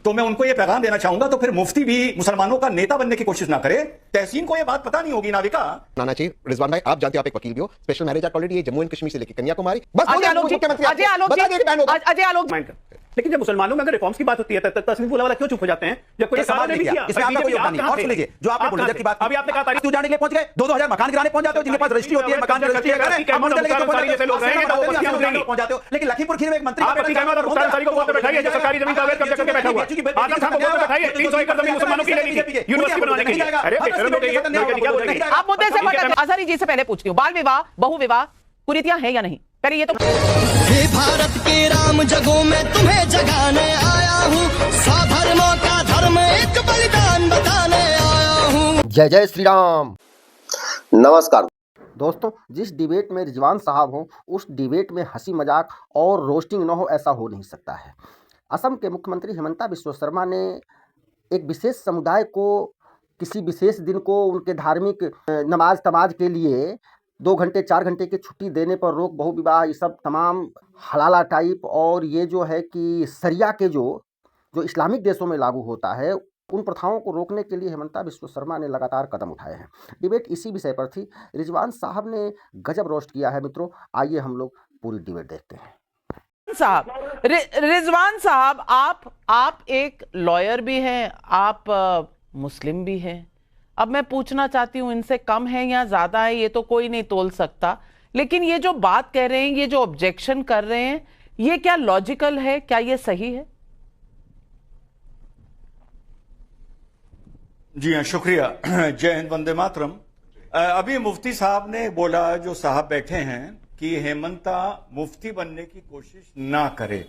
तो मैं उनको ये पैगाम देना चाहूंगा तो फिर मुफ्ती भी मुसलमानों का नेता बनने की कोशिश ना करे। तहसीन को ये बात पता नहीं होगी नाविका नाना चाहिए। रिजवान भाई आप जानते हो आप एक वकील भी हो, special marriage act already Jammu and Kashmir से लेकर कन्याकुमारी। बस अजय आलोक लेकिन जब मुसलमानों में अगर रिफॉर्म्स की बात होती है तो तस्लीम वाला क्यों चुप हो जाते हैं जब कोई सवाल नहीं किया? इसमें आपका कोई योगदान नहीं। और सुन लीजिए जो आपने बुलंदर की बात अभी आपने कहा तारीख तू जाने के लिए पहुंच गए 2-2000 मकान गिराने पहुंच जाते हो जिनके पास रजिस्ट्री होती है मकान की रजिस्ट्री है पहुंच जाते हो। लेकिन लखीमपुर खीरी में एक मंत्री सरकारी जमीन का अवैध कब्जा करके बैठा हुआ आजम खान को बैठाइए 300 एकड़ जमीन मुसलमानों की ले लीजिए यूनिवर्सिटी बनवाने के लिए। अरे आप मुद्दे से अजहरी जी से पहले पूछती हूँ, बाल विवाह बहु विवाह कुरीतियां हैं या नहीं? पहले ये तो हे भारत के राम जगों में तुम्हें जगाने आया हूँ, साधर्मों का धर्म एक बलिदान बताने आया हूँ। जय जय श्री राम। नमस्कार दोस्तों, जिस डिबेट में रिजवान साहब हों उस डिबेट में हंसी मजाक और रोस्टिंग न हो, ऐसा हो नहीं सकता है। असम के मुख्यमंत्री हिमंता बिस्वा शर्मा ने एक विशेष समुदाय को किसी विशेष दिन को उनके धार्मिक नमाज तमाज के लिए 2 घंटे 4 घंटे की छुट्टी देने पर रोक, बहु विवाह, ये सब तमाम हलाला टाइप और ये जो है कि सरिया के जो इस्लामिक देशों में लागू होता है उन प्रथाओं को रोकने के लिए हिमंता बिस्वा शर्मा ने लगातार कदम उठाए हैं। डिबेट इसी विषय पर थी। रिजवान साहब ने गजब रोस्ट किया है मित्रों। आइए हम लोग पूरी डिबेट देखते हैं। रिजवान साहब, आप एक लॉयर भी हैं, आप मुस्लिम भी हैं। अब मैं पूछना चाहती हूं, इनसे कम है या ज्यादा है ये तो कोई नहीं तोल सकता, लेकिन ये जो बात कह रहे हैं, ये जो ऑब्जेक्शन कर रहे हैं, ये क्या लॉजिकल है? क्या ये सही है? जी हाँ, शुक्रिया। जय हिंद, वंदे मातरम। अभी मुफ्ती साहब ने बोला, जो साहब बैठे हैं, कि हेमंता मुफ्ती बनने की कोशिश ना करे,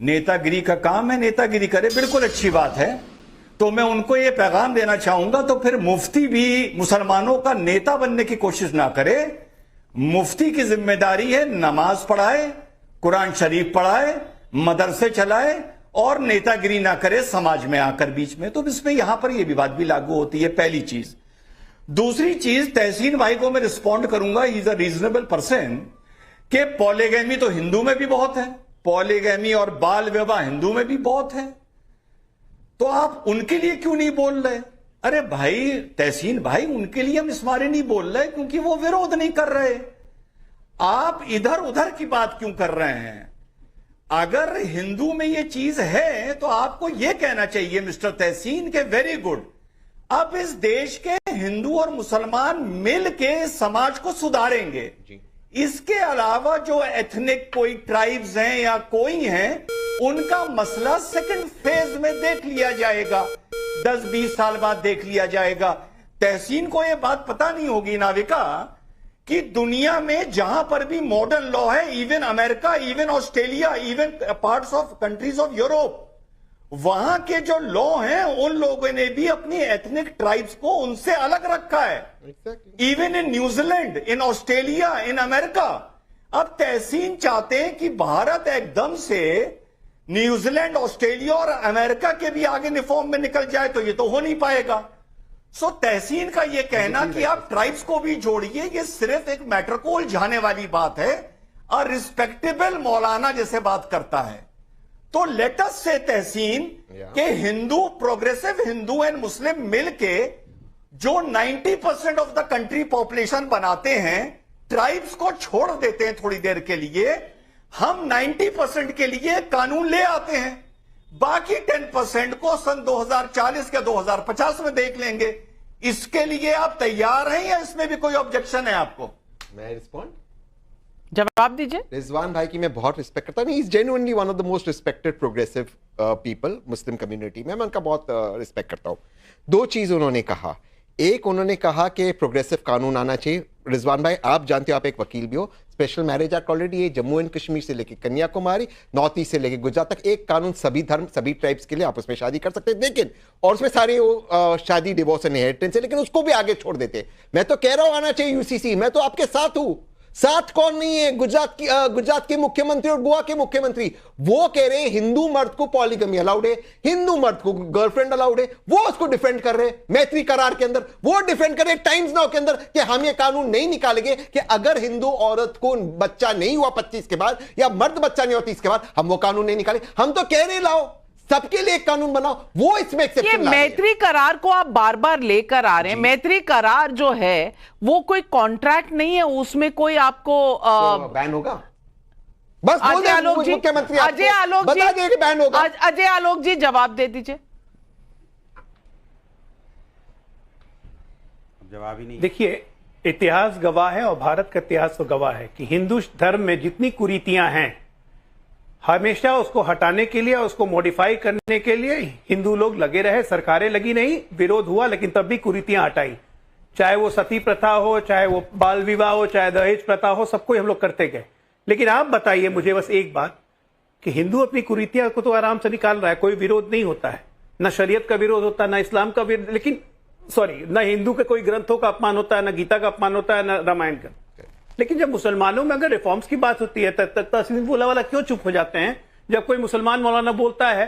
नेतागिरी का काम है, नेतागिरी करे, बिल्कुल अच्छी बात है। तो मैं उनको ये पैगाम देना चाहूंगा तो फिर मुफ्ती भी मुसलमानों का नेता बनने की कोशिश ना करे। मुफ्ती की जिम्मेदारी है नमाज पढ़ाए, कुरान शरीफ पढ़ाए, मदरसे चलाए और नेतागिरी ना करे समाज में आकर बीच में। तो इसमें यहां पर यह विवाद भी लागू होती है, पहली चीज। दूसरी चीज, तहसीन भाई को मैं रिस्पॉन्ड करूंगा, he is a reasonable person, कि पॉलीगैमी तो हिंदू में भी बहुत है, पॉलीगैमी और बाल विवाह हिंदू में भी बहुत है, तो आप उनके लिए क्यों नहीं बोल रहे? अरे भाई तहसीन भाई, उनके लिए हम इस बारे नहीं बोल रहे क्योंकि वो विरोध नहीं कर रहे। आप इधर उधर की बात क्यों कर रहे हैं? अगर हिंदू में ये चीज है तो आपको ये कहना चाहिए मिस्टर तहसीन के वेरी गुड, अब इस देश के हिंदू और मुसलमान मिल के समाज को सुधारेंगे। इसके अलावा जो एथनिक कोई ट्राइब्स हैं या कोई हैं, उनका मसला सेकंड फेज में देख लिया जाएगा, 10-20 साल बाद देख लिया जाएगा। तहसीन को यह बात पता नहीं होगी नाविका कि दुनिया में जहां पर भी मॉडर्न लॉ है, even America, even Australia, even parts of countries of Europe, वहां के जो लॉ हैं उन लोगों ने भी अपनी एथनिक ट्राइब्स को उनसे अलग रखा है। Even in New Zealand, in Australia, in America. अब तहसीन चाहते हैं कि भारत एकदम से न्यूजीलैंड, ऑस्ट्रेलिया और अमेरिका के भी आगे रिफॉर्म में निकल जाए, तो ये तो हो नहीं पाएगा। सो तहसीन का ये कहना कि आप ट्राइब्स को भी जोड़िए, ये सिर्फ एक मैटर को उलझाने वाली बात है और रिस्पेक्टेबल मौलाना जैसे बात करता है। तो लेट अस से तहसीन के Hindu, progressive Hindu and Muslim मिलके जो 90% ऑफ द कंट्री पॉपुलेशन बनाते हैं, ट्राइब्स को छोड़ देते हैं थोड़ी देर के लिए, हम 90% के लिए कानून ले आते हैं, बाकी 10% को सन 2040 या 2050 में देख लेंगे। इसके लिए आप तैयार हैं या इसमें भी कोई ऑब्जेक्शन है आपको? मैं रिस्पॉन्ड जवाब दीजिए। रिजवान भाई की मैं बहुत रिस्पेक्ट करता हूँ। He is genuinely one of the most respected progressive people Muslim community में। मैं उनका बहुत रिस्पेक्ट करता हूँ। 2 चीज उन्होंने कहा। एक, उन्होंने कहा कि प्रोग्रेसिव कानून आना चाहिए। रिजवान भाई आप जानते हो, आप एक वकील भी हो, स्पेशल मैरिज एक्ट ऑलरेडी है जम्मू एंड कश्मीर से लेकर कन्याकुमारी, नॉर्थ ईस्ट से लेकर गुजरात तक, एक कानून सभी धर्म, सभी ट्राइब्स के लिए आप उसमें शादी कर सकते हैं। लेकिन और उसमें सारे शादी, डिवोर्स एंड इनहेरिटेंस है, लेकिन उसको भी आगे छोड़ देते। मैं तो कह रहा हूं आना चाहिए यूसीसी। मैं तो आपके साथ हूं। साथ कौन नहीं है? गुजरात के मुख्यमंत्री और गोवा के मुख्यमंत्री, वो कह रहे हैं हिंदू मर्द को पॉलीगमी अलाउड है, हिंदू मर्द को गर्लफ्रेंड अलाउड है, वो उसको डिफेंड कर रहे हैं। मैत्री करार के अंदर वो डिफेंड कर रहे हैं, टाइम्स नाउ के अंदर, कि हम ये कानून नहीं निकालेंगे कि अगर हिंदू औरत को बच्चा नहीं हुआ 25 के बाद या मर्द बच्चा नहीं हुआ 30 के बाद, हम वो कानून नहीं निकाले। हम तो कह रहे लाओ, सबके लिए एक कानून बनाओ, वो इसमें ये एक्सेप्शन ला रहे हैं। मैत्री करार को आप बार बार लेकर आ रहे हैं। मैत्री करार जो है वो कोई कॉन्ट्रैक्ट नहीं है, उसमें कोई आपको बैन होगा? बस बोल अजय दें आलोक जी, मुख्यमंत्री अजय आलोक जी बता दिए कि बैन होगा। अजय आलोक जी जवाब दे दीजिए। जवाब ही नहीं। देखिए, इतिहास गवाह है और भारत का इतिहास तो गवाह है कि हिंदू धर्म में जितनी कुरीतियां हैं, हमेशा उसको हटाने के लिए, उसको मॉडिफाई करने के लिए हिंदू लोग लगे रहे। सरकारें लगी नहीं, विरोध हुआ, लेकिन तब भी कुरीतियां हटाई। चाहे वो सती प्रथा हो, चाहे वो बाल विवाह हो, चाहे दहेज प्रथा हो, सबको हम लोग करते गए। लेकिन आप बताइए मुझे बस एक बात कि हिंदू अपनी कुरीतियां को तो आराम से निकाल रहा है, कोई विरोध नहीं होता है, न शरीयत का विरोध होता है, न इस्लाम का विरोध, लेकिन सॉरी, न हिंदू के कोई ग्रंथों का अपमान होता है, न गीता का अपमान होता है, न रामायण का। लेकिन जब मुसलमानों में अगर रिफॉर्म्स की बात होती है तस्लीम बोला वाला क्यों चुप हो जाते हैं? जब कोई मुसलमान मौलाना बोलता है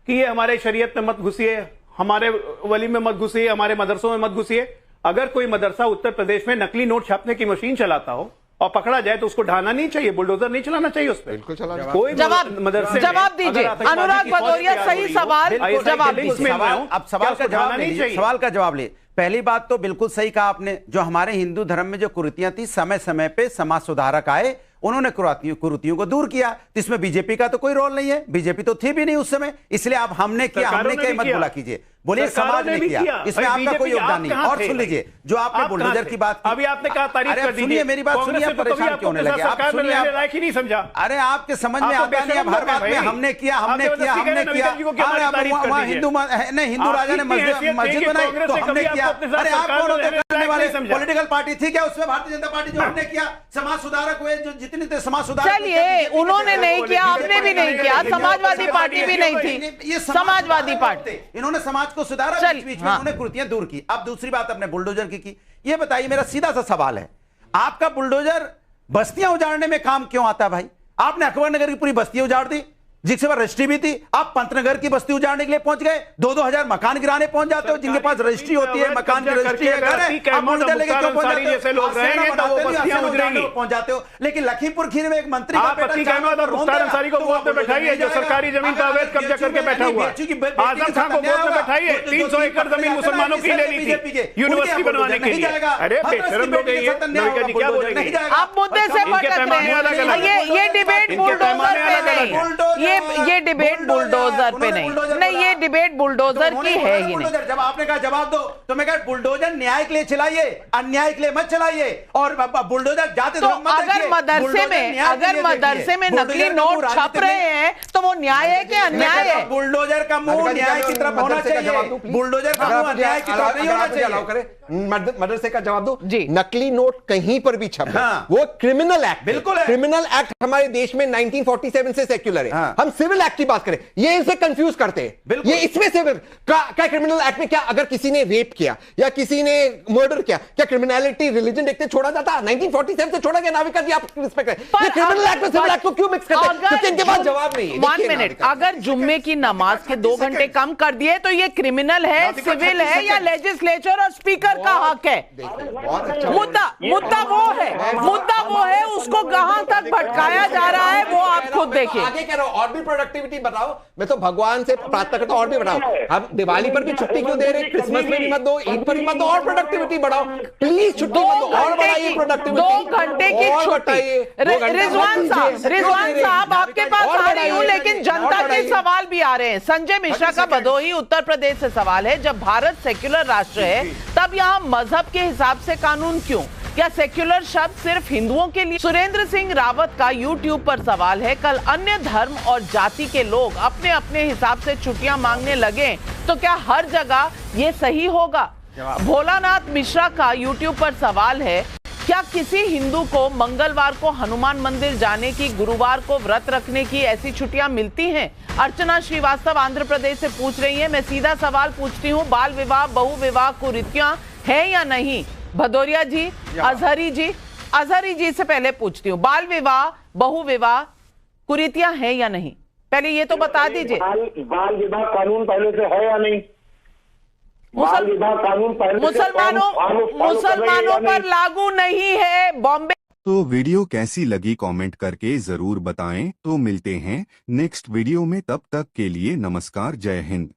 कि ये हमारे शरीयत में मत घुसिए, हमारे वली में मत घुसिए, हमारे मदरसों में मत घुसिए। अगर कोई मदरसा उत्तर प्रदेश में नकली नोट छापने की मशीन चलाता हो और पकड़ा जाए तो उसको ढाना नहीं चाहिए, बुलडोजर नहीं चलाना चाहिए उस पर। बिल्कुल चलाना। कोई मदरसे जवाब दीजिए। अनुराग भदौरिया सही सवाल जवाब दीजिए। अब सवाल का जवाब नहीं चाहिए, सवाल का जवाब ले। पहली बात तो बिल्कुल सही कहा आपने, जो हमारे हिंदू धर्म में जो कुरीतियां थी, समय समय पे समाज सुधारक आए, उन्होंने कुरीतियों को दूर किया। तो इसमें बीजेपी का तो कोई रोल नहीं है, बीजेपी तो थी भी नहीं उस समय। इसलिए आप हमने किया मत बोला कीजिए, बोलिए समाज ने किया, इसमें आपका कोई योगदान नहीं। और सुन लीजिए, जो आपने बुलडोजर की बात, अभी आपने कहा तारीफ कर दी, सुनिए मेरी बात सुनिए, परेशान क्यों होने लगे आप? सुनिए, लायक ही नहीं समझा। अरे आपके समझ में आता नहीं, हर बात में हमने किया। हिंदू राजा ने मस्जिद बनाई तो हमने किया। अरे आप कौन होते करने वाले? पॉलिटिकल पार्टी थी क्या उसमें भारतीय जनता पार्टी? जो हमने किया, समाज सुधारक हुए, जो जितने थे समाज सुधारक। चलिए, उन्होंने नहीं किया, आपने भी नहीं किया, समाजवादी पार्टी भी नहीं थी, ये समाजवादी पार्टी, इन्होंने समाज को सुधारा, बीच में उन्होंने कुरीतियां दूर की। अब दूसरी बात अपने बुलडोजर की। ये बताइए, मेरा सीधा सा सवाल है, आपका बुलडोजर बस्तियां उजाड़ने में काम क्यों आता है भाई? आपने अकबर नगर की पूरी बस्ती उजाड़ दी, जिसके पास रजिस्ट्री भी थी। आप पंतनगर की बस्ती उजाड़ने के लिए पहुंच गए, 2-2 हजार मकान गिराने पहुंच जाते हो, जिनके पास रजिस्ट्री होती है, मकान की रजिस्ट्री है, घर है, आप मुद्दे लेके क्यों पहुंच जाते हो? जैसे लोग रहेंगे तो वो बस्तियां उजड़ेंगी, पहुंच जाते हो। लेकिन लखीमपुर खीरी में एक मंत्री का बेटा मुख्तार अंसारी को गोद में बैठाइए, जो सरकारी जमीन का अवैध कब्जा करके बैठा हुआ है। आजम खान को गोद में बैठाइए, 300 एकड़ जमीन मुसलमानों की ले ली थी यूनिवर्सिटी बनवाने के लिए। अरे बेशरम लोग हैं ये, क्या बोलेंगे आप? मुद्दे से भटक रहे हैं। ये डिबेट बुलडोजर पे नहीं, ये डिबेट बुलडोजर पे नहीं, ये डिबेट बुलडोजर की है ही नहीं। जब आपने कहा जवाब दो, तो मैं कहा बुलडोजर न्याय के लिए चलाइए, अन्याय के लिए मत चलाइए। और बुलडोजर जाते तो अगर मदरसे में नकली नोट छप रहे हैं तो वो न्याय है कि अन्याय है? बुलडोजर का मुंह न्याय की तरफ होना चाहिए, बुलडोजर का मुंह अन्याय की तरफ नहीं होना चाहिए। मदरसे का जवाब दो जी। नकली नोट कहीं पर भी छप हाँ। वो क्रिमिनल एक्ट, बिल्कुल है। क्रिमिनल एक्ट हमारे देश में 1947 से सेक्युलर है। हाँ। हम सिविल एक्ट की बात करें, ये इसे कंफ्यूज करते हैं। ये इसमें से क्या क्रिमिनल एक्ट में क्या अगर किसी ने रेप किया या किसी ने मर्डर किया, क्या क्रिमिनलिटी रिलीजन देखते छोड़ा जाता? 1947 से छोड़ा गया। नाविका जी आप रिस्पेक्ट करें, क्रिमिनल एक्ट में सिविल एक्ट को क्यों मिक्स करते हैं? क्योंकि इनके पास जवाब नहीं है। 1 मिनट, अगर जुम्मे की नमाज के 2 घंटे कम कर दिए तो ये क्रिमिनल है, सिविल है, या लेजिस्लेचर और स्पीकर का हक है? मुद्दा वो है, उसको कहां तक भटकाया जा रहा है वो आप खुद देखिए। आगे कह रहा हूं, और भी प्रोडक्टिविटी बताओ। मैं तो भगवान से प्रार्थना करता हूं और भी बढ़ाओ। हम दिवाली पर भी छुट्टी क्यों दे रहे? क्रिसमस में भी मत दो, ईद पर भी मत दो, और प्रोडक्टिविटी बढ़ाओ प्लीज। छुट्टी मत दो, और बढ़ाइए प्रोडक्टिविटी। 2 घंटे की छुट्टी। रिजवान साहब आपके पास आ रही हूं, लेकिन जनता के सवाल भी आ रहे हैं। संजय मिश्रा का भदोही उत्तर प्रदेश से सवाल है, जब भारत सेक्युलर राष्ट्र है तब यहां मजहब के हिसाब से कानून क्यों? क्या सेक्युलर शब्द सिर्फ हिंदुओं के लिए? सुरेंद्र सिंह रावत का यूट्यूब पर सवाल है, कल अन्य धर्म और जाति के लोग अपने अपने हिसाब से छुट्टियां मांगने लगे तो क्या हर जगह ये सही होगा? भोलानाथ मिश्रा का यूट्यूब पर सवाल है, क्या किसी हिंदू को मंगलवार को हनुमान मंदिर जाने की, गुरुवार को व्रत रखने की ऐसी छुट्टियां मिलती हैं? अर्चना श्रीवास्तव आंध्र प्रदेश से पूछ रही है। मैं सीधा सवाल पूछती हूँ, बाल विवाह, बहु विवाह कुरीतियां है या नहीं? भदौरिया जी, अजहरी जी से पहले पूछती हूँ, बाल विवाह, बहु विवाह कुरीतियां है या नहीं? पहले ये तो बता दीजिए। बाल विवाह कानून पहले से है या नहीं? बाल विवाह कानून पहले मुसलमानों पर लागू नहीं है। बॉम्बे तो वीडियो कैसी लगी कमेंट करके जरूर बताएं। तो मिलते हैं नेक्स्ट वीडियो में, तब तक के लिए नमस्कार, जय हिंद।